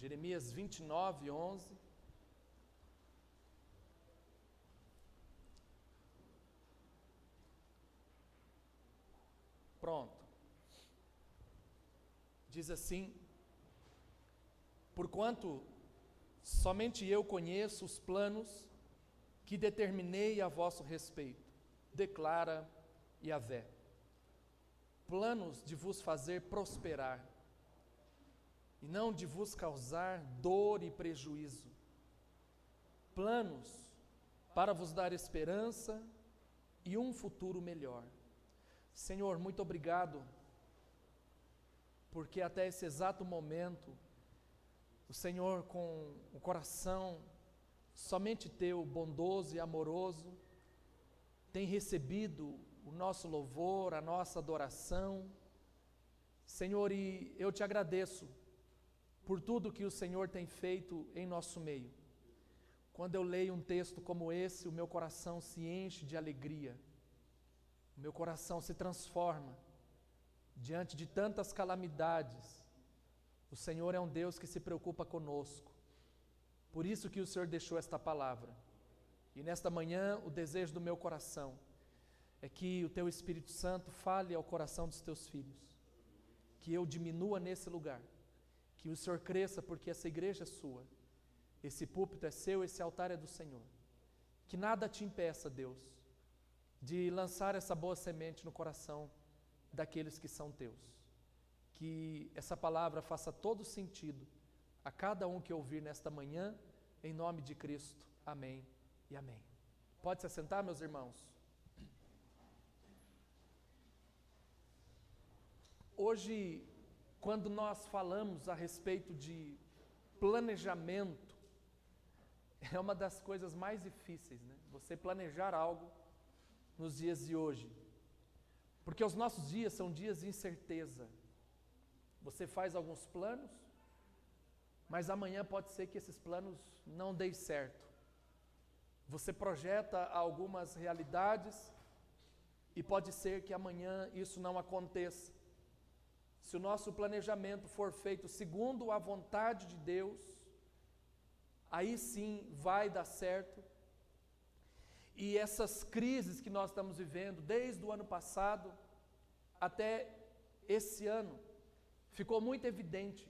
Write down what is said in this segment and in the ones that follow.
Jeremias 29, 11. Pronto. Diz assim: porquanto somente eu conheço os planos que determinei a vosso respeito, declara Yahvé. Planos de vos fazer prosperar, e não de vos causar dor e prejuízo. Planos para vos dar esperança e um futuro melhor. Senhor, muito obrigado, porque até esse exato momento, o Senhor, com o coração somente teu, bondoso e amoroso, tem recebido o nosso louvor, a nossa adoração. Senhor, e eu te agradeço por tudo que o Senhor tem feito em nosso meio. Quando eu leio um texto como esse, o meu coração se enche de alegria, o meu coração se transforma diante de tantas calamidades. O Senhor é um Deus que se preocupa conosco. Por isso que o Senhor deixou esta palavra. E nesta manhã, o desejo do meu coração é que o Teu Espírito Santo fale ao coração dos Teus filhos, que eu diminua nesse lugar, que o Senhor cresça, porque essa igreja é sua, esse púlpito é seu, esse altar é do Senhor. Que nada te impeça, Deus, de lançar essa boa semente no coração daqueles que são Teus. Que essa palavra faça todo sentido a cada um que ouvir nesta manhã, em nome de Cristo. Amém e amém. Pode se assentar, meus irmãos. Hoje, quando nós falamos a respeito de planejamento, é uma das coisas mais difíceis, né? Você planejar algo nos dias de hoje. Porque os nossos dias são dias de incerteza. Você faz alguns planos, mas amanhã pode ser que esses planos não deem certo. Você projeta algumas realidades e pode ser que amanhã isso não aconteça. Se o nosso planejamento for feito segundo a vontade de Deus, aí sim vai dar certo. E essas crises que nós estamos vivendo, desde o ano passado até esse ano, ficou muito evidente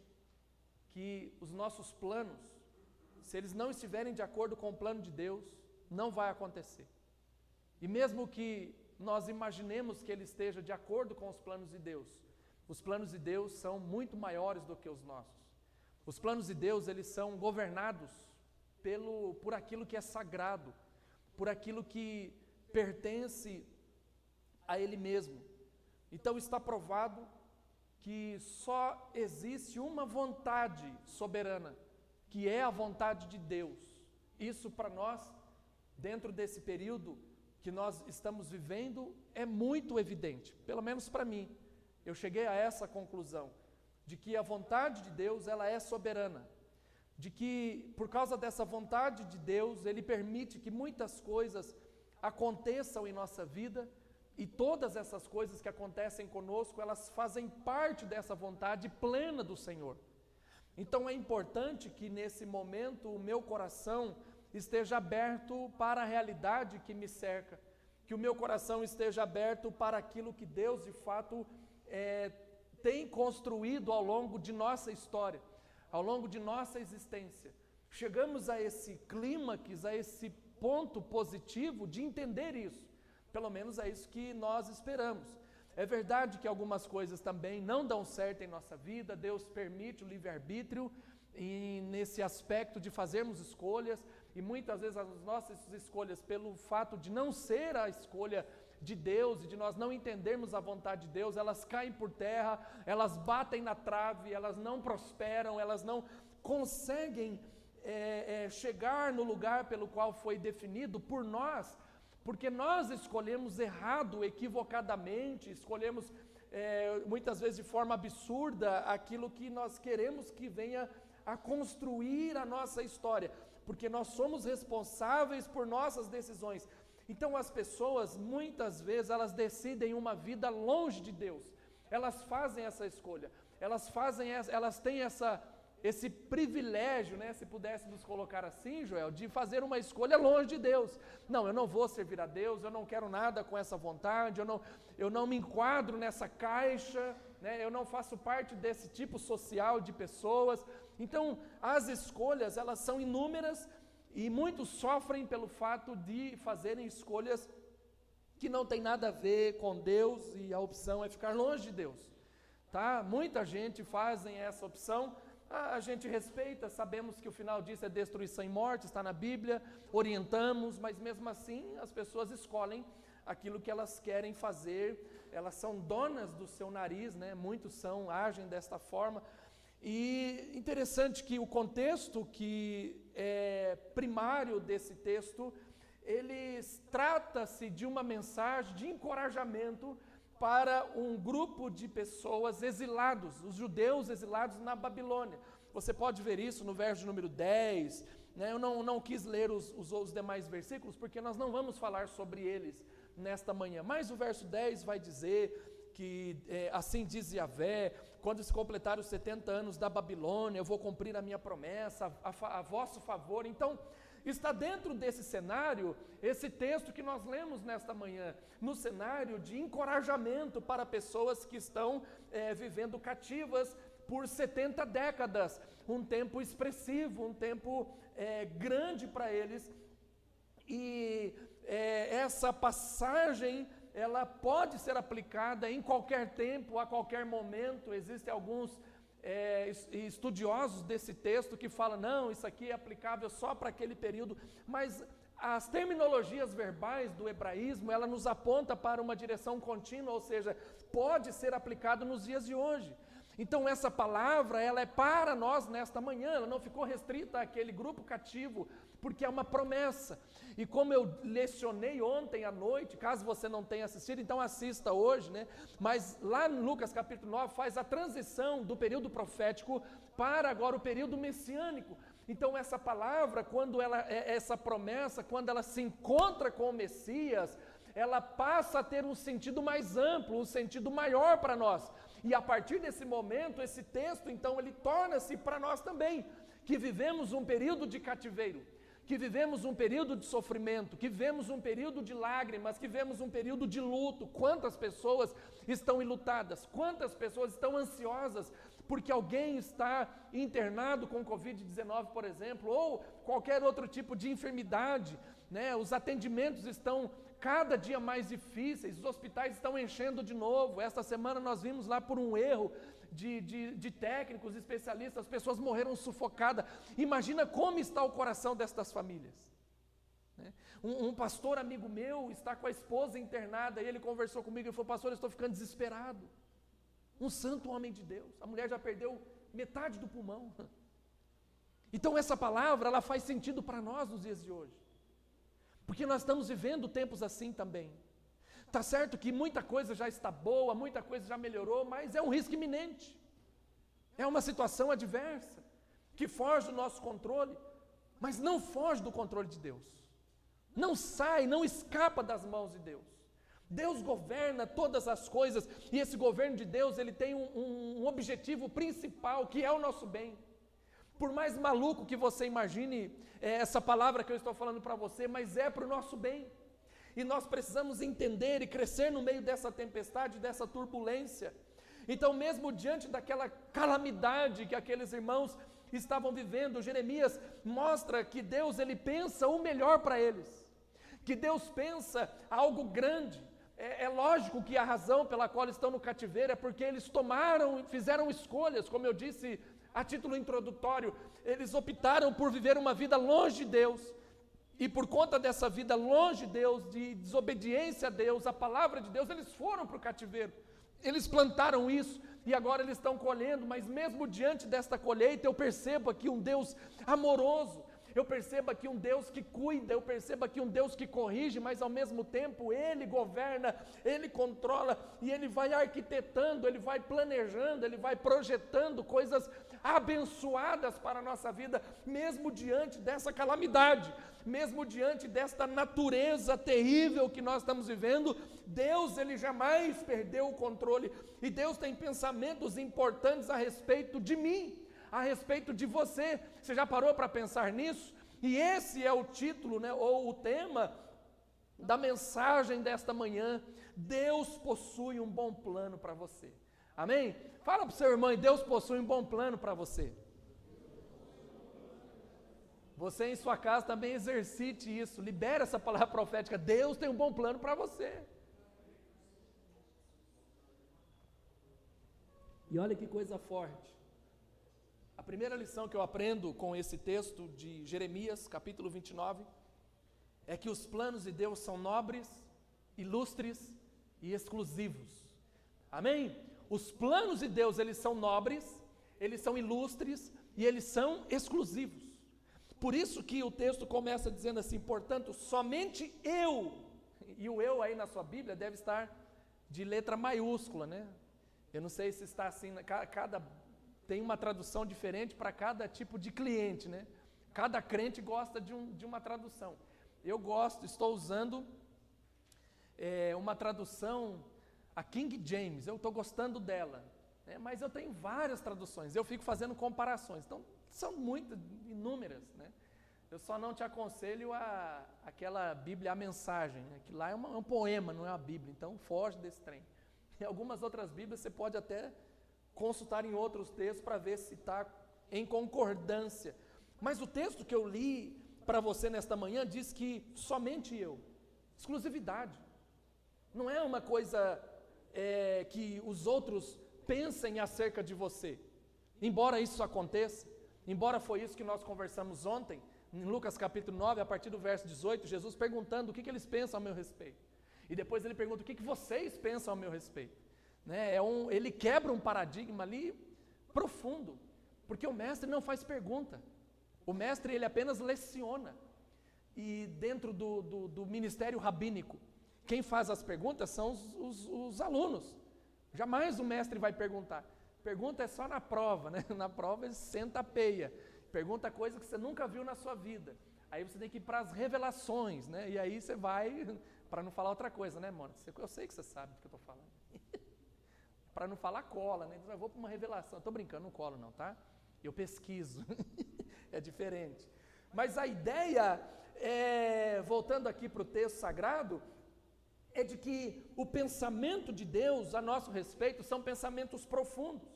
que os nossos planos, se eles não estiverem de acordo com o plano de Deus, não vai acontecer. E mesmo que nós imaginemos que ele esteja de acordo com os planos de Deus, os planos de Deus são muito maiores do que os nossos. Os planos de Deus, eles são governados por aquilo que é sagrado, por aquilo que pertence a Ele mesmo. Então está provado que só existe uma vontade soberana, que é a vontade de Deus. Isso para nós, dentro desse período que nós estamos vivendo, é muito evidente, pelo menos para mim. Eu cheguei a essa conclusão, de que a vontade de Deus, ela é soberana, de que por causa dessa vontade de Deus, Ele permite que muitas coisas aconteçam em nossa vida, e todas essas coisas que acontecem conosco, elas fazem parte dessa vontade plena do Senhor. Então é importante que nesse momento o meu coração esteja aberto para a realidade que me cerca, que o meu coração esteja aberto para aquilo que Deus de fato tem construído ao longo de nossa história, ao longo de nossa existência. Chegamos a esse clímax, a esse ponto positivo de entender isso. Pelo menos é isso que nós esperamos. É verdade que algumas coisas também não dão certo em nossa vida, Deus permite o livre-arbítrio e nesse aspecto de fazermos escolhas, e muitas vezes as nossas escolhas, pelo fato de não ser a escolha de Deus e de nós não entendermos a vontade de Deus, elas caem por terra, elas batem na trave, elas não prosperam, elas não conseguem chegar no lugar pelo qual foi definido por nós, porque nós escolhemos errado, equivocadamente, escolhemos muitas vezes de forma absurda aquilo que nós queremos que venha a construir a nossa história, porque nós somos responsáveis por nossas decisões. Então as pessoas, muitas vezes, elas decidem uma vida longe de Deus, elas fazem essa escolha, elas têm esse privilégio, né, se pudéssemos colocar assim, Joel, de fazer uma escolha longe de Deus. Não, eu não vou servir a Deus, eu não quero nada com essa vontade, eu não me enquadro nessa caixa, né, eu não faço parte desse tipo social de pessoas. Então, as escolhas, elas são inúmeras e muitos sofrem pelo fato de fazerem escolhas que não tem nada a ver com Deus e a opção é ficar longe de Deus. Tá? Muita gente fazem essa opção, a gente respeita, sabemos que o final disso é destruição e morte, está na Bíblia, orientamos, mas mesmo assim as pessoas escolhem aquilo que elas querem fazer, elas são donas do seu nariz, né? Muitos agem desta forma. E interessante que o contexto que é primário desse texto, trata-se de uma mensagem de encorajamento para um grupo de pessoas exilados, os judeus exilados na Babilônia. Você pode ver isso no verso número 10, né? Eu não quis ler os demais versículos, porque nós não vamos falar sobre eles nesta manhã, mas o verso 10 vai dizer que assim diz Yahvé, quando se completar os 70 anos da Babilônia, eu vou cumprir a minha promessa a vosso favor. Então, está dentro desse cenário, esse texto que nós lemos nesta manhã, no cenário de encorajamento para pessoas que estão vivendo cativas por 70 décadas, um tempo expressivo, um tempo grande para eles, e essa passagem, ela pode ser aplicada em qualquer tempo, a qualquer momento. Existem alguns estudiosos desse texto que falam, não, isso aqui é aplicável só para aquele período, mas as terminologias verbais do hebraísmo, ela nos aponta para uma direção contínua, ou seja, pode ser aplicado nos dias de hoje. Então essa palavra, ela é para nós nesta manhã, ela não ficou restrita àquele grupo cativo, porque é uma promessa. E como eu lecionei ontem à noite, caso você não tenha assistido, então assista hoje, né? Mas lá em Lucas capítulo 9 faz a transição do período profético para agora o período messiânico. Então essa palavra, essa promessa, quando ela se encontra com o Messias, ela passa a ter um sentido mais amplo, um sentido maior para nós. E a partir desse momento, esse texto, então, ele torna-se para nós também, que vivemos um período de cativeiro, que vivemos um período de sofrimento, que vivemos um período de lágrimas, que vivemos um período de luto. Quantas pessoas estão enlutadas, quantas pessoas estão ansiosas, porque alguém está internado com Covid-19, por exemplo, ou qualquer outro tipo de enfermidade, né? Os atendimentos estão cada dia mais difíceis, os hospitais estão enchendo de novo. Esta semana nós vimos lá por um erro de técnicos, especialistas, as pessoas morreram sufocadas. Imagina como está o coração destas famílias. Um pastor amigo meu está com a esposa internada, e ele conversou comigo e falou, pastor, eu estou ficando desesperado. Um santo homem de Deus, a mulher já perdeu metade do pulmão. Então essa palavra, ela faz sentido para nós nos dias de hoje, porque nós estamos vivendo tempos assim também. Está certo que muita coisa já está boa, muita coisa já melhorou, mas é um risco iminente. É uma situação adversa, que foge do nosso controle, mas não foge do controle de Deus. Não sai, não escapa das mãos de Deus. Deus governa todas as coisas, e esse governo de Deus, ele tem um objetivo principal, que é o nosso bem. Por mais maluco que você imagine essa palavra que eu estou falando para você, mas é para o nosso bem. E nós precisamos entender e crescer no meio dessa tempestade, dessa turbulência. Então, mesmo diante daquela calamidade que aqueles irmãos estavam vivendo, Jeremias mostra que Deus, ele pensa o melhor para eles, que Deus pensa algo grande. É lógico que a razão pela qual estão no cativeiro é porque eles fizeram escolhas, como eu disse a título introdutório, eles optaram por viver uma vida longe de Deus. E por conta dessa vida longe de Deus, de desobediência a Deus, a palavra de Deus, eles foram para o cativeiro. Eles plantaram isso e agora eles estão colhendo, mas mesmo diante desta colheita, eu percebo aqui um Deus amoroso, eu percebo aqui um Deus que cuida, eu percebo aqui um Deus que corrige, mas ao mesmo tempo Ele governa, Ele controla e Ele vai arquitetando, Ele vai planejando, Ele vai projetando coisas abençoadas para a nossa vida, mesmo diante dessa calamidade, mesmo diante desta natureza terrível que nós estamos vivendo. Deus, Ele jamais perdeu o controle, e Deus tem pensamentos importantes a respeito de mim, a respeito de você. Você já parou para pensar nisso? E esse é o título, né, ou o tema da mensagem desta manhã. Deus possui um bom plano para você. Amém? Fala para o seu irmão, Deus possui um bom plano para você. Você em sua casa também exercite isso, libera essa palavra profética. Deus tem um bom plano para você. E olha que coisa forte. A primeira lição que eu aprendo com esse texto de Jeremias, capítulo 29, é que os planos de Deus são nobres, ilustres e exclusivos. Amém? Os planos de Deus, eles são nobres, eles são ilustres e eles são exclusivos. Por isso que o texto começa dizendo assim, portanto, somente eu, e o eu aí na sua Bíblia deve estar de letra maiúscula, né? Eu não sei se está assim, tem uma tradução diferente para cada tipo de cliente, né? Cada crente gosta de uma tradução. Eu estou usando uma tradução, a King James, eu estou gostando dela, né? Mas eu tenho várias traduções, eu fico fazendo comparações, então são muitas, inúmeras, né? Eu só não te aconselho aquela Bíblia, a mensagem, né? Que lá é um poema, não é uma Bíblia, então foge desse trem. Em algumas outras Bíblias você pode até consultar em outros textos para ver se está em concordância. Mas o texto que eu li para você nesta manhã diz que somente eu, exclusividade. Não é uma coisa que os outros pensem acerca de você. Embora isso aconteça, embora foi isso que nós conversamos ontem, em Lucas capítulo 9, a partir do verso 18, Jesus perguntando o que eles pensam ao meu respeito. E depois ele pergunta o que vocês pensam ao meu respeito. Né? Ele quebra um paradigma ali profundo, porque o mestre não faz pergunta. O mestre ele apenas leciona. E dentro do ministério rabínico, quem faz as perguntas são os alunos. Jamais o mestre vai perguntar. Pergunta é só na prova, né? Na prova ele senta a peia. Pergunta coisa que você nunca viu na sua vida. Aí você tem que ir para as revelações, né? E aí você vai, para não falar outra coisa, né, Mônica? Eu sei que você sabe do que eu estou falando. Para não falar cola, né? Então eu vou para uma revelação. Estou brincando, não colo não, tá? Eu pesquiso. É diferente. Mas a ideia, voltando aqui para o texto sagrado, é de que o pensamento de Deus a nosso respeito são pensamentos profundos.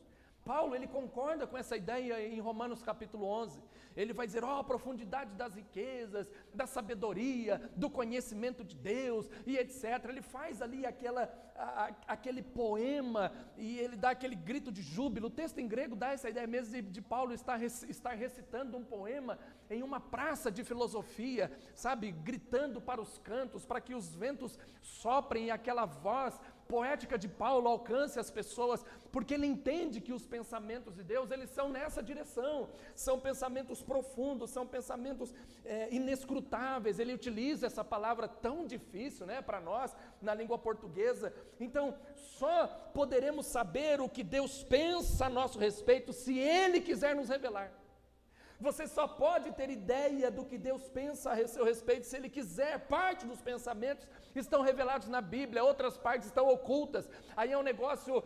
Paulo, ele concorda com essa ideia em Romanos capítulo 11. Ele vai dizer, a profundidade das riquezas, da sabedoria, do conhecimento de Deus e etc. Ele faz ali aquele poema e ele dá aquele grito de júbilo. O texto em grego dá essa ideia mesmo de Paulo estar recitando um poema em uma praça de filosofia, sabe, gritando para os cantos, para que os ventos soprem e aquela voz poética de Paulo alcance as pessoas, porque ele entende que os pensamentos de Deus, eles são nessa direção, são pensamentos profundos, são pensamentos inescrutáveis. Ele utiliza essa palavra tão difícil, né, para nós, na língua portuguesa. Então, só poderemos saber o que Deus pensa a nosso respeito se Ele quiser nos revelar. Você só pode ter ideia do que Deus pensa a seu respeito se Ele quiser. Parte dos pensamentos estão revelados na Bíblia, outras partes estão ocultas. Aí é um negócio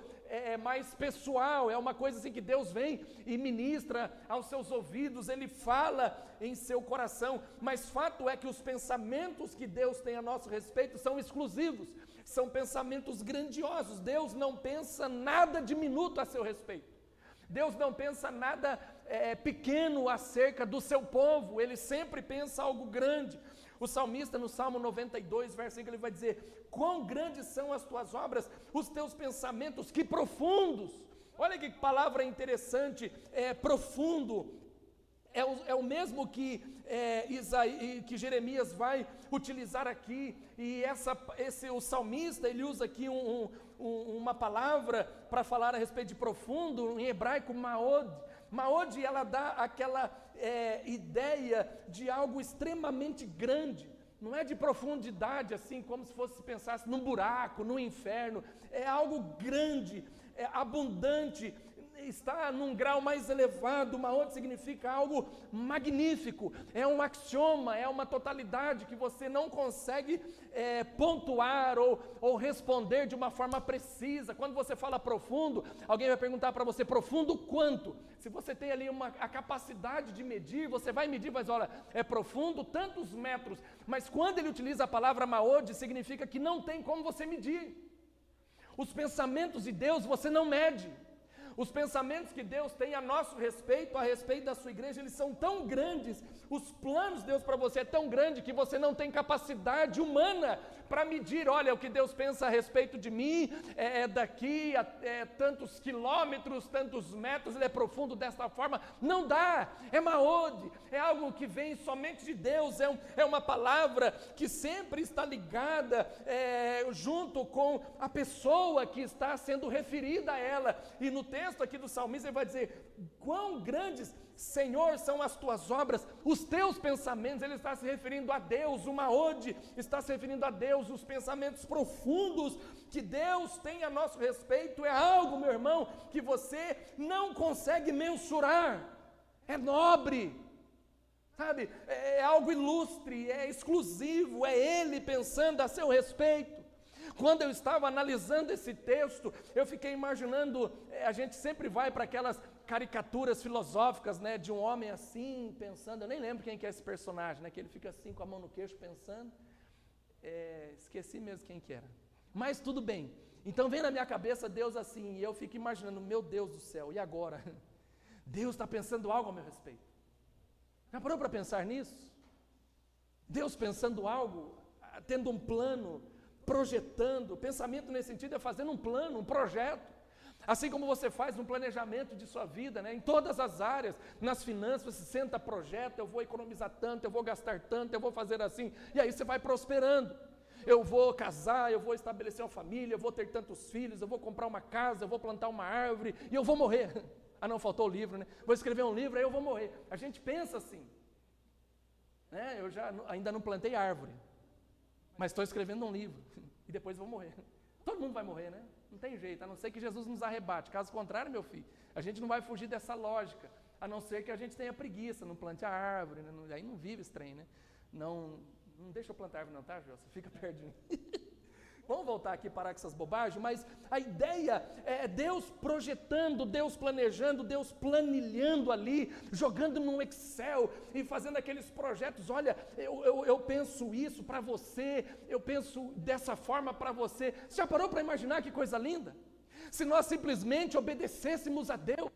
mais pessoal, é uma coisa assim que Deus vem e ministra aos seus ouvidos, Ele fala em seu coração. Mas fato é que os pensamentos que Deus tem a nosso respeito são exclusivos, são pensamentos grandiosos. Deus não pensa nada diminuto a seu respeito. Deus não pensa nada pequeno acerca do seu povo, Ele sempre pensa algo grande. O salmista no Salmo 92, verso 5, ele vai dizer, quão grandes são as tuas obras, os teus pensamentos, que profundos. Olha que palavra interessante, profundo. É o mesmo que Jeremias vai utilizar aqui, e o salmista, ele usa aqui uma palavra para falar a respeito de profundo, em hebraico, maod. Maod, ela dá aquela ideia de algo extremamente grande, não é de profundidade, assim, como se pensasse num buraco, num inferno, é algo grande, abundante, está num grau mais elevado. Maod significa algo magnífico, é um axioma, é uma totalidade que você não consegue pontuar ou responder de uma forma precisa. Quando você fala profundo, alguém vai perguntar para você, profundo quanto? Se você tem ali a capacidade de medir, você vai medir, mas olha, é profundo tantos metros, mas quando ele utiliza a palavra Maod, significa que não tem como você medir. Os pensamentos de Deus você não mede. Os pensamentos que Deus tem a nosso respeito, a respeito da sua igreja, eles são tão grandes, os planos de Deus para você é tão grande que você não tem capacidade humana para medir. Olha, o que Deus pensa a respeito de mim é daqui a tantos quilômetros, tantos metros, ele é profundo desta forma. Não dá, é Maod, é algo que vem somente de Deus, é uma palavra que sempre está ligada junto com a pessoa que está sendo referida a ela. E no texto aqui do salmista ele vai dizer, quão grandes, Senhor, são as tuas obras, os teus pensamentos. Ele está se referindo a Deus, o Maod está se referindo a Deus, os pensamentos profundos que Deus tem a nosso respeito, é algo, meu irmão, que você não consegue mensurar, é nobre, sabe, é algo ilustre, é exclusivo, é Ele pensando a seu respeito. Quando eu estava analisando esse texto, eu fiquei imaginando, a gente sempre vai para aquelas caricaturas filosóficas, né, de um homem assim, pensando, eu nem lembro quem que é esse personagem, né, que ele fica assim com a mão no queixo pensando, esqueci mesmo quem que era, mas tudo bem. Então vem na minha cabeça Deus assim, e eu fico imaginando, meu Deus do céu, e agora? Deus está pensando algo a meu respeito. Já parou para pensar nisso? Deus pensando algo, tendo um plano, projetando. Pensamento nesse sentido é fazendo um plano, um projeto. Assim como você faz um planejamento de sua vida, né? Em todas as áreas, nas finanças, você senta, projeta, eu vou economizar tanto, eu vou gastar tanto, eu vou fazer assim, e aí você vai prosperando. Eu vou casar, eu vou estabelecer uma família, eu vou ter tantos filhos, eu vou comprar uma casa, eu vou plantar uma árvore, e eu vou morrer. Ah não, faltou o livro, né? Vou escrever um livro, aí eu vou morrer. A gente pensa assim, né? Eu ainda não plantei árvore, mas estou escrevendo um livro, e depois vou morrer. Todo mundo vai morrer, né? Não tem jeito, a não ser que Jesus nos arrebate. Caso contrário, meu filho, a gente não vai fugir dessa lógica, a não ser que a gente tenha preguiça, não plante a árvore, né? Aí não vive esse trem, né? Não deixa eu plantar árvore não, tá, Jô? Você fica perto de mim. Vamos voltar aqui e parar com essas bobagens, mas a ideia é Deus projetando, Deus planejando, Deus planilhando ali, jogando no Excel e fazendo aqueles projetos. Olha, eu penso isso para você, eu penso dessa forma para você. Você já parou para imaginar que coisa linda? Se nós simplesmente obedecêssemos a Deus,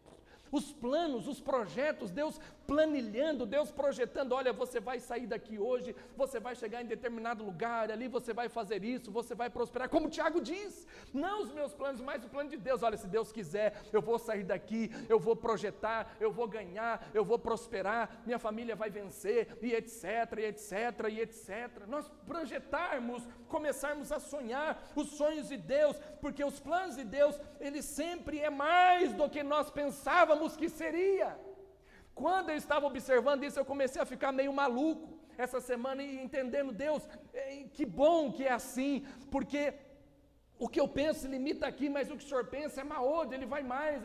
os planos, os projetos, Deus planilhando, Deus projetando, olha, você vai sair daqui hoje, você vai chegar em determinado lugar, ali você vai fazer isso, você vai prosperar, como o Tiago diz, não os meus planos, mas o plano de Deus. Olha, se Deus quiser, eu vou sair daqui, eu vou projetar, eu vou ganhar, eu vou prosperar, minha família vai vencer, e etc, e etc, e etc. Nós projetarmos, começarmos a sonhar os sonhos de Deus, porque os planos de Deus, ele sempre é mais do que nós pensávamos que seria. Quando eu estava observando isso, eu comecei a ficar meio maluco essa semana e entendendo, Deus, que bom que é assim, porque o que eu penso se limita aqui, mas o que o Senhor pensa é Maod, ele vai mais,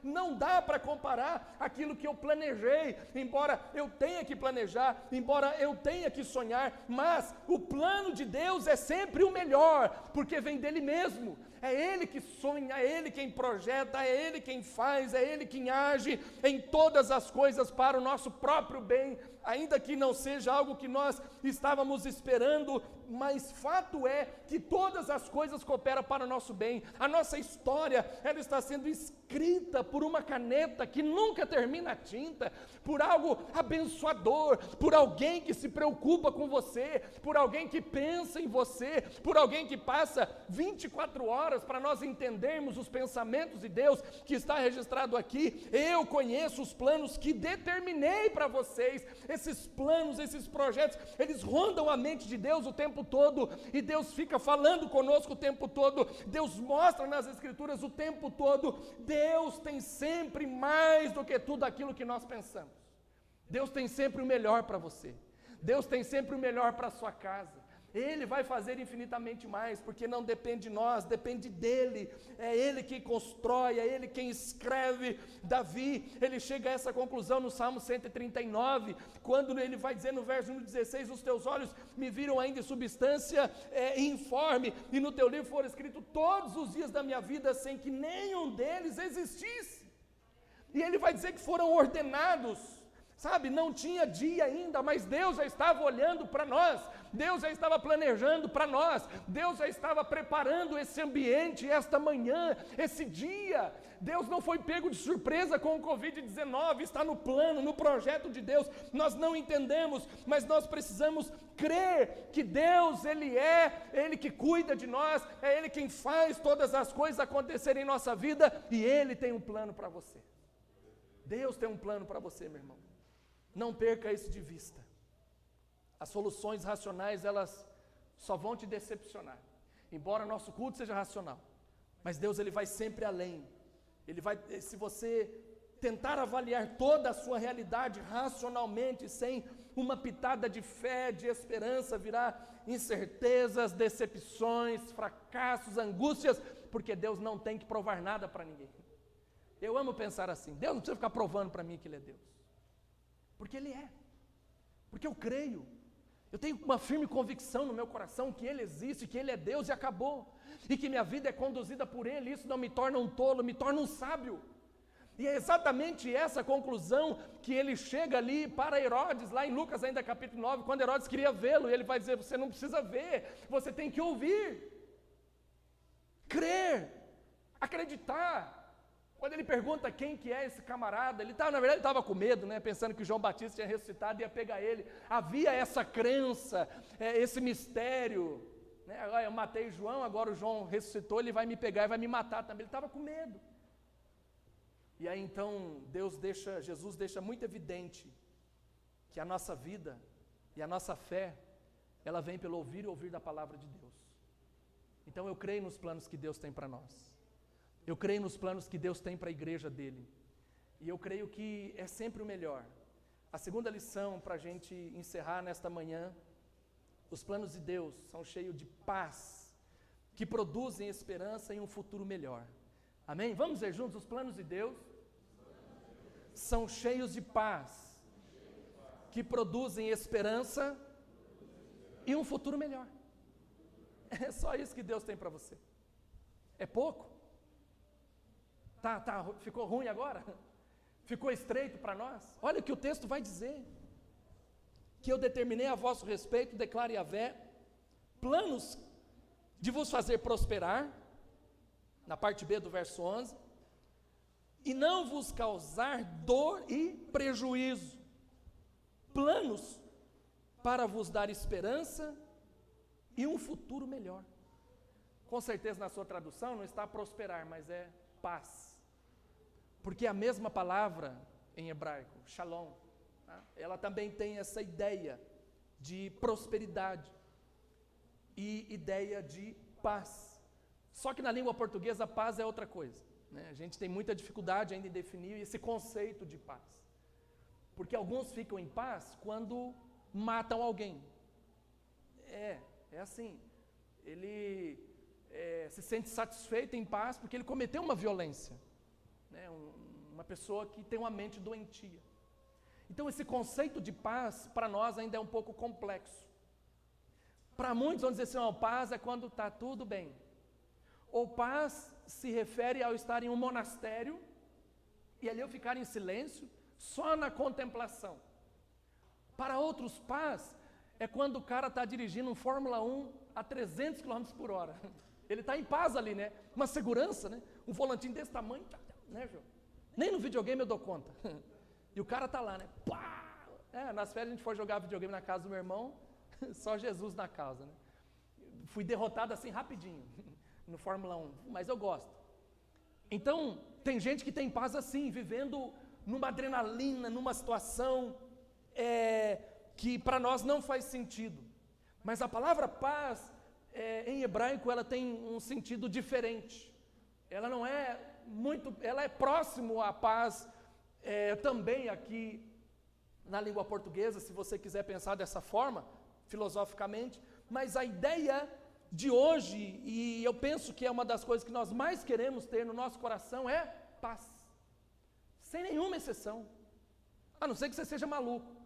não dá para comparar aquilo que eu planejei, embora eu tenha que planejar, embora eu tenha que sonhar, mas o plano de Deus é sempre o melhor, porque vem dele mesmo. É Ele que sonha, é Ele quem projeta, é Ele quem faz, é Ele quem age em todas as coisas para o nosso próprio bem, ainda que não seja algo que nós estávamos esperando, mas fato é que todas as coisas cooperam para o nosso bem. A nossa história, ela está sendo escrita por uma caneta que nunca termina a tinta, por algo abençoador, por alguém que se preocupa com você, por alguém que pensa em você, por alguém que passa 24 horas para nós entendermos os pensamentos de Deus, que está registrado aqui. Eu conheço os planos que determinei para vocês. Esses planos, esses projetos, eles rondam a mente de Deus o tempo todo, e Deus fica falando conosco o tempo todo, Deus mostra nas Escrituras o tempo todo. Deus tem sempre mais do que tudo aquilo que nós pensamos. Deus tem sempre o melhor para você, Deus tem sempre o melhor para a sua casa. Ele vai fazer infinitamente mais, porque não depende de nós, depende dele. É ele quem constrói, é ele quem escreve. Davi, ele chega a essa conclusão no Salmo 139, quando ele vai dizer no verso número 16: os teus olhos me viram ainda em substância informe, e no teu livro foram escritos todos os dias da minha vida, sem que nenhum deles existisse. E ele vai dizer que foram ordenados, sabe, não tinha dia ainda, mas Deus já estava olhando para nós, Deus já estava planejando para nós, Deus já estava preparando esse ambiente, esta manhã, esse dia. Deus não foi pego de surpresa com o Covid-19, está no plano, no projeto de Deus. Nós não entendemos, mas nós precisamos crer que Deus, Ele é Ele que cuida de nós, é Ele quem faz todas as coisas acontecerem em nossa vida, e Ele tem um plano para você. Deus tem um plano para você, meu irmão. Não perca isso de vista. As soluções racionais, elas só vão te decepcionar. Embora nosso culto seja racional, mas Deus, Ele vai sempre além. Ele vai, se você tentar avaliar toda a sua realidade racionalmente, sem uma pitada de fé, de esperança, virá incertezas, decepções, fracassos, angústias, porque Deus não tem que provar nada para ninguém. Eu amo pensar assim: Deus não precisa ficar provando para mim que Ele é Deus, porque Ele é, porque eu creio, eu tenho uma firme convicção no meu coração que Ele existe, que Ele é Deus e acabou, e que minha vida é conduzida por Ele. Isso não me torna um tolo, me torna um sábio. E é exatamente essa conclusão que ele chega ali para Herodes, lá em Lucas ainda capítulo 9, quando Herodes queria vê-lo, e ele vai dizer: você não precisa ver, você tem que ouvir, crer, acreditar. Quando ele pergunta quem que é esse camarada, na verdade ele estava com medo, né, pensando que João Batista tinha ressuscitado e ia pegar ele. Havia essa crença, esse mistério, né? Agora eu matei João, agora o João ressuscitou, ele vai me pegar e vai me matar também. Ele estava com medo. E aí então Jesus deixa muito evidente que a nossa vida e a nossa fé, ela vem pelo ouvir e ouvir da palavra de Deus. Então eu creio nos planos que Deus tem para nós. Eu creio nos planos que Deus tem para a igreja dele. E eu creio que é sempre o melhor. A segunda lição para a gente encerrar nesta manhã: os planos de Deus são cheios de paz, que produzem esperança em um futuro melhor. Amém? Vamos ver juntos: os planos de Deus são cheios de paz, que produzem esperança e um futuro melhor. É só isso que Deus tem para você. É pouco? Ficou ruim agora? Ficou estreito para nós? Olha o que o texto vai dizer: que eu determinei a vosso respeito, declara Yahvé, planos de vos fazer prosperar, na parte B do verso 11, e não vos causar dor e prejuízo, planos para vos dar esperança e um futuro melhor. Com certeza na sua tradução não está prosperar, mas é paz, porque a mesma palavra em hebraico, shalom, tá? Ela também tem essa ideia de prosperidade e ideia de paz. Só que na língua portuguesa paz é outra coisa, né? A gente tem muita dificuldade ainda em definir esse conceito de paz, porque alguns ficam em paz quando matam alguém. É assim, ele se sente satisfeito em paz porque ele cometeu uma violência, né? Uma pessoa que tem uma mente doentia. Então esse conceito de paz para nós ainda é um pouco complexo. Para muitos vão dizer assim: paz é quando está tudo bem, ou paz se refere ao estar em um monastério e ali eu ficar em silêncio, só na contemplação. Para outros, paz é quando o cara está dirigindo um Fórmula 1 a 300 km por hora. Ele está em paz ali, né? Uma segurança, né? Um volantinho desse tamanho, né, João? Nem no videogame eu dou conta. E o cara está lá, né? Pá! Nas férias a gente foi jogar videogame na casa do meu irmão, só Jesus na casa, né? Fui derrotado assim rapidinho, no Fórmula 1, mas eu gosto. Então, tem gente que tem paz assim, vivendo numa adrenalina, numa situação que para nós não faz sentido. Mas a palavra paz, em hebraico, ela tem um sentido diferente. Ela não é muito, ela é próximo à paz também aqui na língua portuguesa, se você quiser pensar dessa forma, filosoficamente, Mas a ideia de hoje, e eu penso que é uma das coisas que nós mais queremos ter no nosso coração, é paz. Sem nenhuma exceção. A não ser que você seja maluco.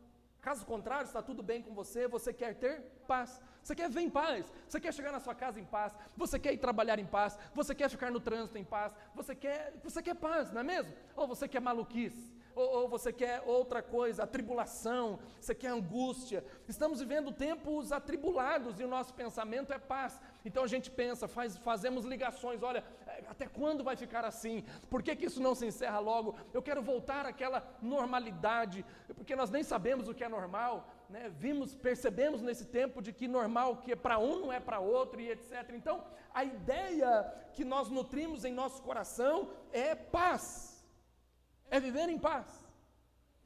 Caso contrário, está tudo bem com você, você quer ter paz. Você quer viver em paz, você quer chegar na sua casa em paz, você quer ir trabalhar em paz, você quer ficar no trânsito em paz, você quer paz, não é mesmo? Ou você quer maluquice, ou você quer outra coisa, atribulação, você quer angústia. Estamos vivendo tempos atribulados e o nosso pensamento é paz. Então a gente pensa, fazemos ligações, olha, até quando vai ficar assim? Por que isso não se encerra logo? Eu quero voltar àquela normalidade, porque nós nem sabemos o que é normal, né? Percebemos nesse tempo de que normal, que é para um não é para outro e etc. Então a ideia que nós nutrimos em nosso coração é paz, é viver em paz.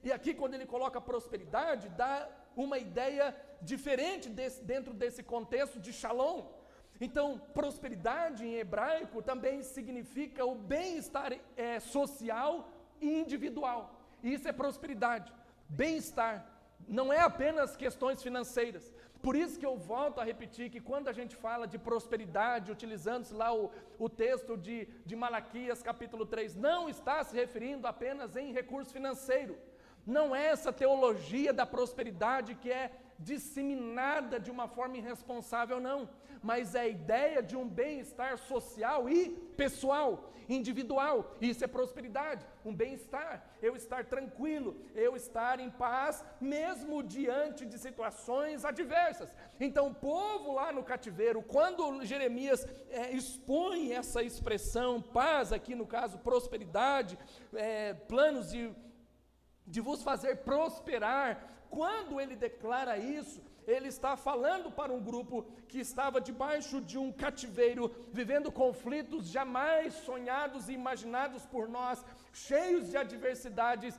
E aqui quando ele coloca prosperidade, dá uma ideia diferente dentro desse contexto de shalom. Então, prosperidade em hebraico também significa o bem-estar social e individual. E isso é prosperidade, bem-estar. Não é apenas questões financeiras. Por isso que eu volto a repetir que quando a gente fala de prosperidade, utilizando-se lá o texto de Malaquias capítulo 3, não está se referindo apenas em recurso financeiro. Não é essa teologia da prosperidade que é disseminada de uma forma irresponsável, não. Mas é a ideia de um bem-estar social e pessoal, individual. Isso é prosperidade, um bem-estar, eu estar tranquilo, eu estar em paz, mesmo diante de situações adversas. Então o povo lá no cativeiro, quando Jeremias expõe essa expressão paz, aqui no caso prosperidade, planos de vos fazer prosperar, quando ele declara isso, ele está falando para um grupo que estava debaixo de um cativeiro, vivendo conflitos jamais sonhados e imaginados por nós, cheios de adversidades,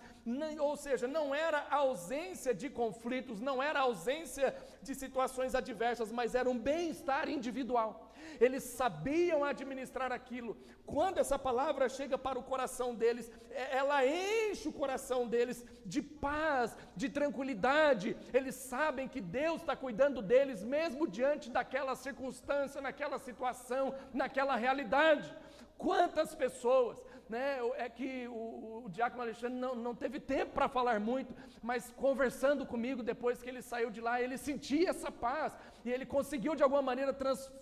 ou seja, não era a ausência de conflitos, não era a ausência de situações adversas, mas era um bem-estar individual. Eles sabiam administrar aquilo. Quando essa palavra chega para o coração deles, ela enche o coração deles de paz, de tranquilidade. Eles sabem que Deus está cuidando deles, mesmo diante daquela circunstância, naquela situação, naquela realidade. Quantas pessoas, né? É que o diácono Alexandre não teve tempo para falar muito, mas conversando comigo depois que ele saiu de lá, ele sentia essa paz, e ele conseguiu de alguma maneira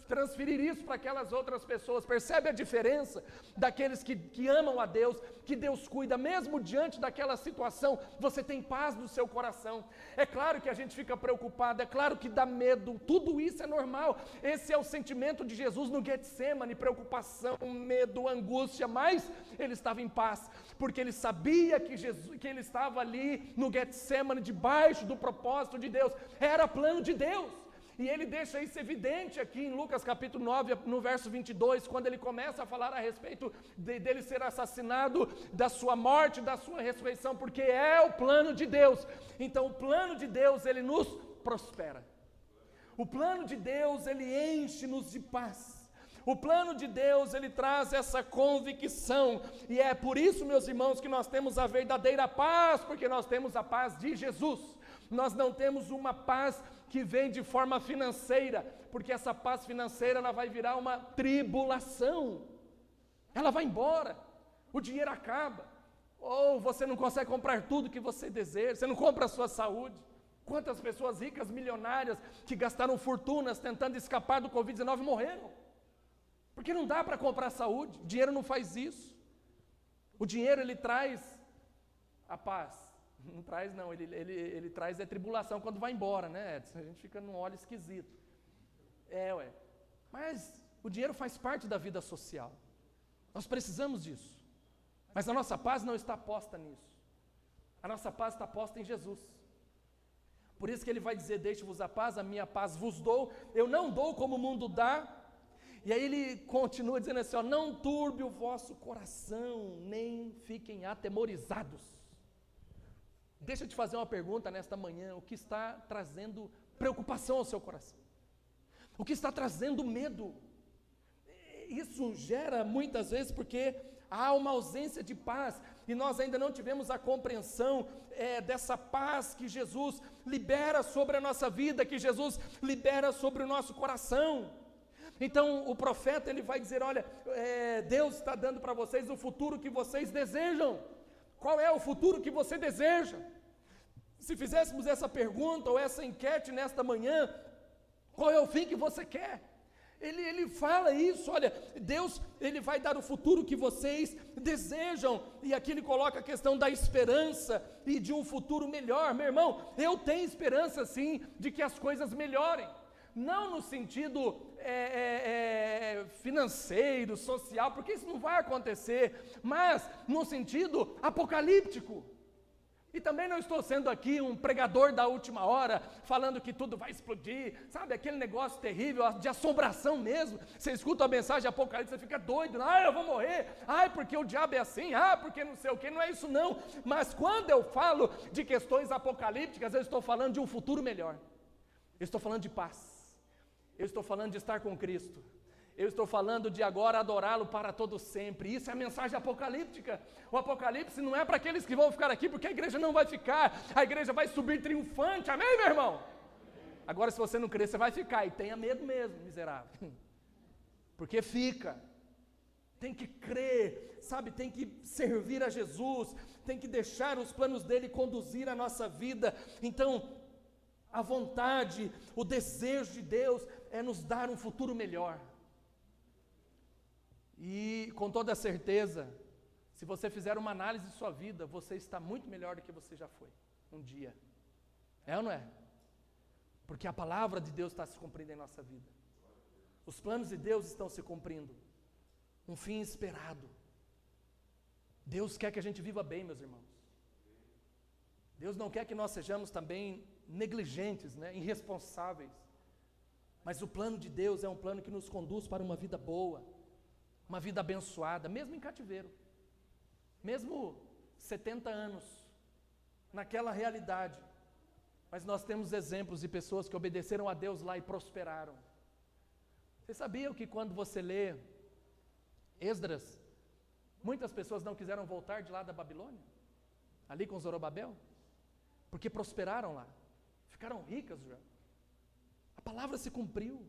transferir isso para aquelas outras pessoas. Percebe a diferença daqueles que amam a Deus, que Deus cuida, mesmo diante daquela situação, você tem paz no seu coração. É claro que a gente fica preocupado, é claro que dá medo, tudo isso é normal. Esse é o sentimento de Jesus no Getsemane, preocupação, medo, angústia, mas ele estava em paz, porque ele sabia que ele estava ali no Getsemane, debaixo do propósito de Deus, era plano de Deus. E ele deixa isso evidente aqui em Lucas capítulo 9, no verso 22, quando ele começa a falar a respeito dele ser assassinado, da sua morte, da sua ressurreição, porque é o plano de Deus. Então o plano de Deus, ele nos prospera. O plano de Deus, ele enche-nos de paz. O plano de Deus, ele traz essa convicção, e é por isso, meus irmãos, que nós temos a verdadeira paz, porque nós temos a paz de Jesus. Nós não temos uma paz que vem de forma financeira, porque essa paz financeira ela vai virar uma tribulação, ela vai embora, o dinheiro acaba, ou você não consegue comprar tudo que você deseja, você não compra a sua saúde. Quantas pessoas ricas, milionárias, que gastaram fortunas tentando escapar do Covid-19 morreram, porque não dá para comprar saúde, o dinheiro não faz isso. O dinheiro ele traz a paz. Não traz não, ele traz a tribulação quando vai embora, né? A gente fica num óleo esquisito. Mas o dinheiro faz parte da vida social. Nós precisamos disso. Mas a nossa paz não está posta nisso. A nossa paz está posta em Jesus. Por isso que ele vai dizer, deixe-vos a paz, a minha paz vos dou. Eu não dou como o mundo dá. E aí ele continua dizendo assim, não turbe o vosso coração, nem fiquem atemorizados. Deixa eu te fazer uma pergunta nesta manhã, o que está trazendo preocupação ao seu coração? O que está trazendo medo? Isso gera muitas vezes porque há uma ausência de paz, e nós ainda não tivemos a compreensão dessa paz que Jesus libera sobre a nossa vida, que Jesus libera sobre o nosso coração. Então o profeta ele vai dizer, olha, Deus está dando para vocês o futuro que vocês desejam. Qual é o futuro que você deseja? Se fizéssemos essa pergunta ou essa enquete nesta manhã, qual é o fim que você quer? Ele fala isso, olha, Deus ele vai dar o futuro que vocês desejam, e aqui ele coloca a questão da esperança e de um futuro melhor. Meu irmão, eu tenho esperança sim de que as coisas melhorem, não no sentido financeiro, social, porque isso não vai acontecer, mas no sentido apocalíptico. E também não estou sendo aqui um pregador da última hora, falando que tudo vai explodir, sabe, aquele negócio terrível, de assombração mesmo. Você escuta a mensagem apocalíptica, você fica doido, eu vou morrer, porque o diabo é assim, porque não sei o que, não é isso não. Mas quando eu falo de questões apocalípticas, eu estou falando de um futuro melhor, eu estou falando de paz, eu estou falando de estar com Cristo, eu estou falando de agora adorá-lo para todo sempre. Isso é a mensagem apocalíptica. O Apocalipse não é para aqueles que vão ficar aqui, porque a igreja não vai ficar, a igreja vai subir triunfante, amém, meu irmão? Agora, se você não crer, você vai ficar, e tenha medo mesmo, miserável, porque fica. Tem que crer, sabe, tem que servir a Jesus, tem que deixar os planos dele conduzir a nossa vida. Então, a vontade, o desejo de Deus é nos dar um futuro melhor. E com toda certeza, se você fizer uma análise de sua vida, você está muito melhor do que você já foi um dia. É ou não é? Porque a palavra de Deus está se cumprindo em nossa vida. Os planos de Deus estão se cumprindo. Um fim esperado. Deus quer que a gente viva bem, meus irmãos. Deus não quer que nós sejamos também negligentes, irresponsáveis. Mas o plano de Deus é um plano que nos conduz para uma vida boa, uma vida abençoada, mesmo em cativeiro, mesmo 70 anos, naquela realidade. Mas nós temos exemplos de pessoas que obedeceram a Deus lá e prosperaram. Vocês sabiam que quando você lê Esdras, muitas pessoas não quiseram voltar de lá da Babilônia, ali com Zorobabel, porque prosperaram lá, ficaram ricas já. A palavra se cumpriu.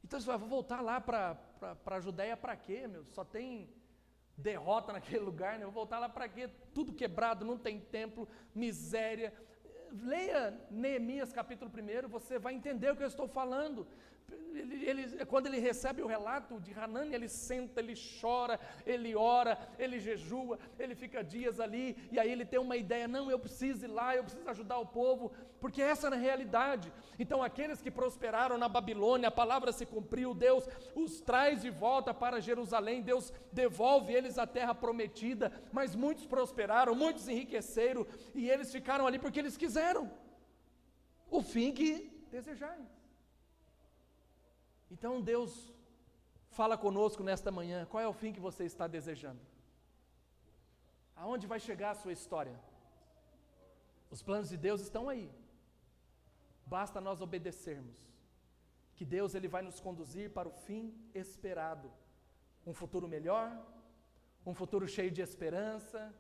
Então você vai, vou voltar lá para a Judéia para quê, meu? Só tem derrota naquele lugar, Vou voltar lá para quê? Tudo quebrado, não tem templo, miséria. Leia Neemias capítulo 1, você vai entender o que eu estou falando. Quando ele recebe o relato de Hanani, ele senta, ele chora, ele ora, ele jejua, ele fica dias ali, e aí ele tem uma ideia, não, eu preciso ir lá, eu preciso ajudar o povo, porque essa era a realidade. Então aqueles que prosperaram na Babilônia, a palavra se cumpriu, Deus os traz de volta para Jerusalém, Deus devolve eles à terra prometida, mas muitos prosperaram, muitos enriqueceram, e eles ficaram ali porque eles quiseram o fim que desejarem. Então Deus fala conosco nesta manhã, qual é o fim que você está desejando? Aonde vai chegar a sua história? Os planos de Deus estão aí, basta nós obedecermos, que Deus ele vai nos conduzir para o fim esperado, um futuro melhor, um futuro cheio de esperança,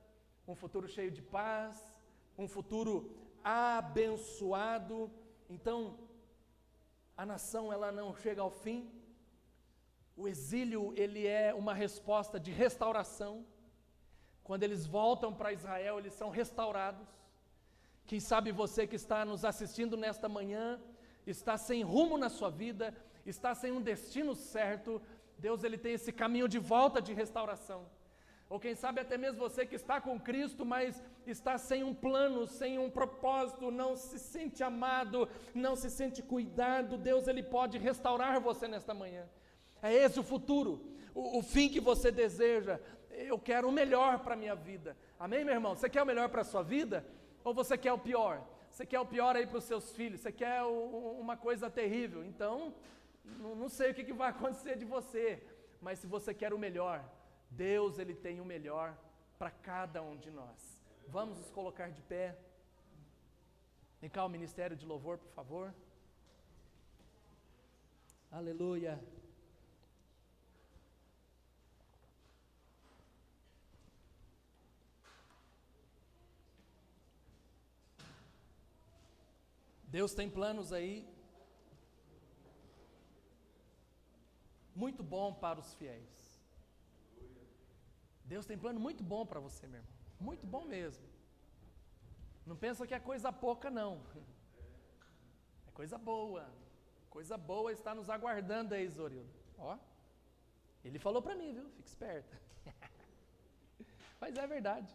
um futuro cheio de paz, um futuro abençoado. Então, a nação ela não chega ao fim, o exílio ele é uma resposta de restauração. Quando eles voltam para Israel, eles são restaurados. Quem sabe você que está nos assistindo nesta manhã, está sem rumo na sua vida, está sem um destino certo, Deus ele tem esse caminho de volta de restauração. Ou quem sabe até mesmo você que está com Cristo, mas está sem um plano, sem um propósito, não se sente amado, não se sente cuidado, Deus ele pode restaurar você nesta manhã. É esse o futuro, o fim que você deseja. Eu quero o melhor para a minha vida. Amém, meu irmão? Você quer o melhor para a sua vida? Ou você quer o pior? Você quer o pior aí para os seus filhos? Você quer uma coisa terrível? Então, não sei o que vai acontecer de você, mas se você quer o melhor, Deus ele tem o melhor para cada um de nós. Vamos nos colocar de pé. Vem cá o ministério de louvor, por favor. Aleluia. Deus tem planos aí muito bom para os fiéis. Deus tem plano muito bom para você, meu irmão. Muito bom mesmo. Não pensa que é coisa pouca, não. É coisa boa. Coisa boa está nos aguardando aí, Zorildo. Ó, ele falou para mim, viu? Fique esperto. Mas é verdade.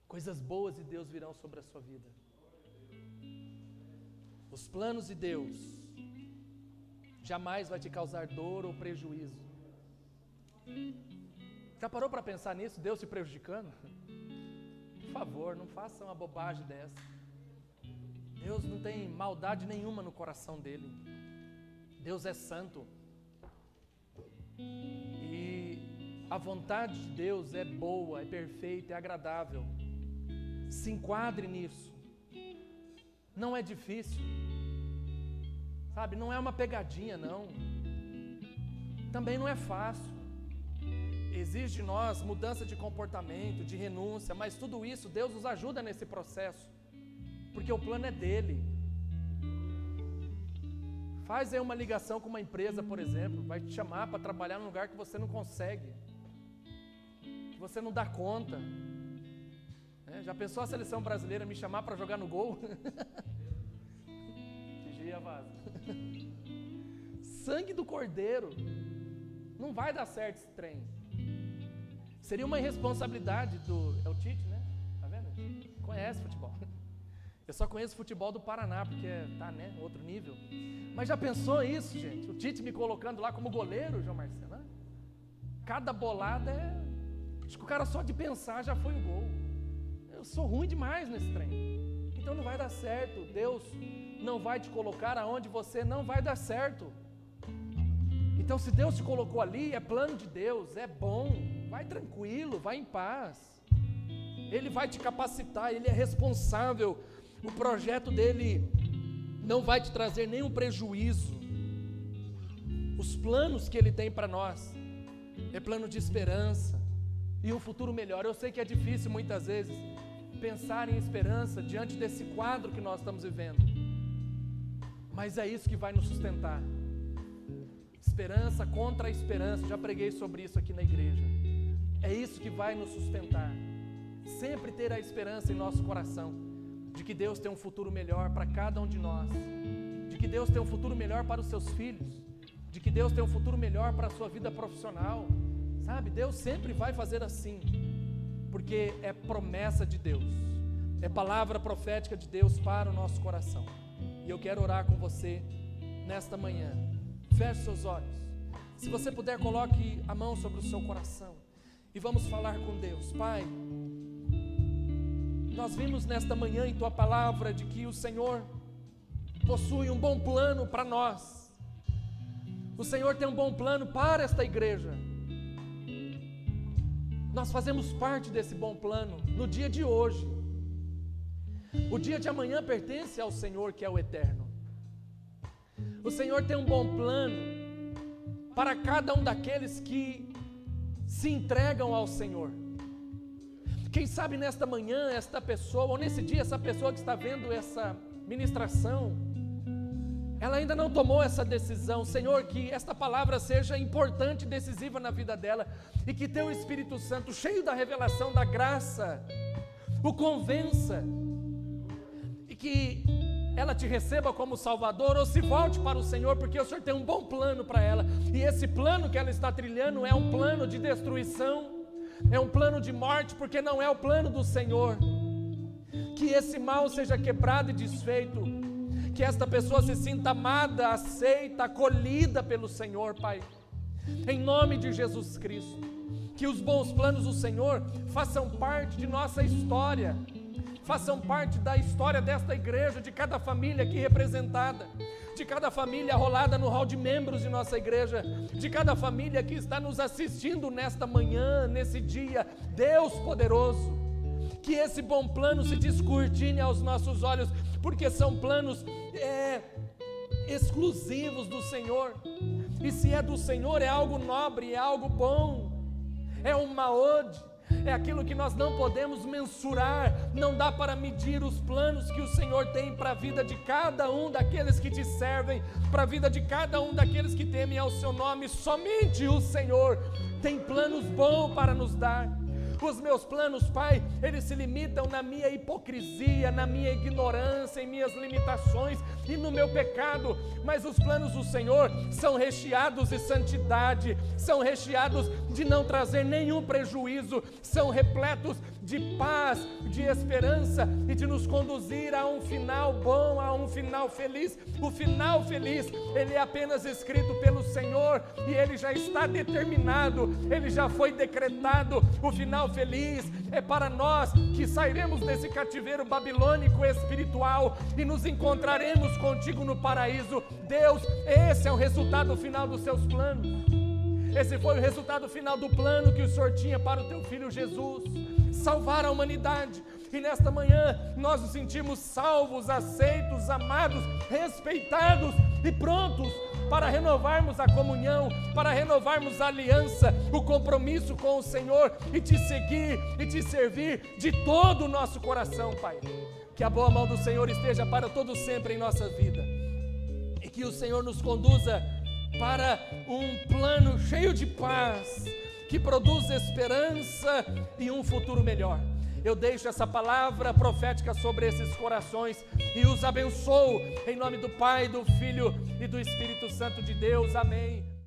Coisas boas de Deus virão sobre a sua vida. Os planos de Deus jamais vai te causar dor ou prejuízo. Já parou para pensar nisso? Deus te prejudicando? Por favor, não faça uma bobagem dessa. Deus não tem maldade nenhuma no coração dele. Deus é santo. E a vontade de Deus é boa, é perfeita, é agradável. Se enquadre nisso. Não é difícil. Sabe, não é uma pegadinha, não. Também não é fácil. Exige de nós mudança de comportamento, de renúncia, mas tudo isso, Deus nos ajuda nesse processo, porque o plano é dele. Faz aí uma ligação com uma empresa, por exemplo, vai te chamar para trabalhar num lugar que você não consegue, que você não dá conta. Já pensou a seleção brasileira me chamar para jogar no gol? Vigia, vaza. Sangue do Cordeiro. Não vai dar certo esse trem. Seria uma irresponsabilidade do... É o Tite, né? Tá vendo? Conhece futebol. Eu só conheço futebol do Paraná, porque tá, né? Outro nível. Mas já pensou isso, gente? O Tite me colocando lá como goleiro, João Marcelo? Cada bolada é... Acho que o cara só de pensar já foi o gol. Eu sou ruim demais nesse trem. Então não vai dar certo. Deus não vai te colocar aonde você não vai dar certo. Então se Deus te colocou ali, é plano de Deus, é bom. Vai tranquilo, vai em paz. Ele vai te capacitar, Ele é responsável. O projeto dele não vai te trazer nenhum prejuízo. Os planos que Ele tem para nós é plano de esperança e um futuro melhor. Eu sei que é difícil muitas vezes pensar em esperança diante desse quadro que nós estamos vivendo, mas é isso que vai nos sustentar. Esperança contra a esperança, já preguei sobre isso aqui na igreja. É isso que vai nos sustentar. Sempre ter a esperança em nosso coração de que Deus tem um futuro melhor para cada um de nós, de que Deus tem um futuro melhor para os seus filhos, de que Deus tem um futuro melhor para a sua vida profissional. Sabe, Deus sempre vai fazer assim, porque é promessa de Deus, é palavra profética de Deus para o nosso coração. E eu quero orar com você nesta manhã. Feche seus olhos. Se você puder, coloque a mão sobre o seu coração e vamos falar com Deus. Pai, nós vimos nesta manhã em Tua palavra de que o Senhor possui um bom plano para nós. O Senhor tem um bom plano para esta igreja. Nós fazemos parte desse bom plano no dia de hoje. O dia de amanhã pertence ao Senhor, que é o eterno. O Senhor tem um bom plano para cada um daqueles que se entregam ao Senhor. Quem sabe nesta manhã, esta pessoa, ou nesse dia, essa pessoa que está vendo essa ministração, ela ainda não tomou essa decisão. Senhor, que esta palavra seja importante e decisiva na vida dela, e que Teu Espírito Santo, cheio da revelação da graça, o convença, e que ela te receba como Salvador, ou se volte para o Senhor, porque o Senhor tem um bom plano para ela, e esse plano que ela está trilhando é um plano de destruição, é um plano de morte, porque não é o plano do Senhor. Que esse mal seja quebrado e desfeito, que esta pessoa se sinta amada, aceita, acolhida pelo Senhor, Pai, em nome de Jesus Cristo. Que os bons planos do Senhor façam parte de nossa história, façam parte da história desta igreja, de cada família aqui representada, de cada família rolada no hall de membros de nossa igreja, de cada família que está nos assistindo nesta manhã, nesse dia. Deus poderoso, que esse bom plano se descortine aos nossos olhos, porque são planos exclusivos do Senhor, e se é do Senhor é algo nobre, é algo bom, é uma ode, é aquilo que nós não podemos mensurar, não dá para medir os planos que o Senhor tem para a vida de cada um daqueles que te servem, para a vida de cada um daqueles que temem ao seu nome. Somente o Senhor tem planos bons para nos dar. Os meus planos, Pai, eles se limitam na minha hipocrisia, na minha ignorância, em minhas limitações e no meu pecado, mas os planos do Senhor são recheados de santidade, são recheados de não trazer nenhum prejuízo, são repletos de paz, de esperança e de nos conduzir a um final bom, a um final feliz. O final feliz, ele é apenas escrito pelo Senhor e ele já está determinado, ele já foi decretado. O final feliz é para nós que sairemos desse cativeiro babilônico espiritual e nos encontraremos contigo no paraíso. Deus, esse é o resultado final dos seus planos. Esse foi o resultado final do plano que o Senhor tinha para o teu Filho Jesus, salvar a humanidade. E nesta manhã nós nos sentimos salvos, aceitos, amados, respeitados e prontos para renovarmos a comunhão, para renovarmos a aliança, o compromisso com o Senhor e te seguir e te servir de todo o nosso coração, Pai. Que a boa mão do Senhor esteja para todo sempre em nossa vida e que o Senhor nos conduza para um plano cheio de paz, que produz esperança e um futuro melhor. Eu deixo essa palavra profética sobre esses corações e os abençoo em nome do Pai, do Filho e do Espírito Santo de Deus. Amém.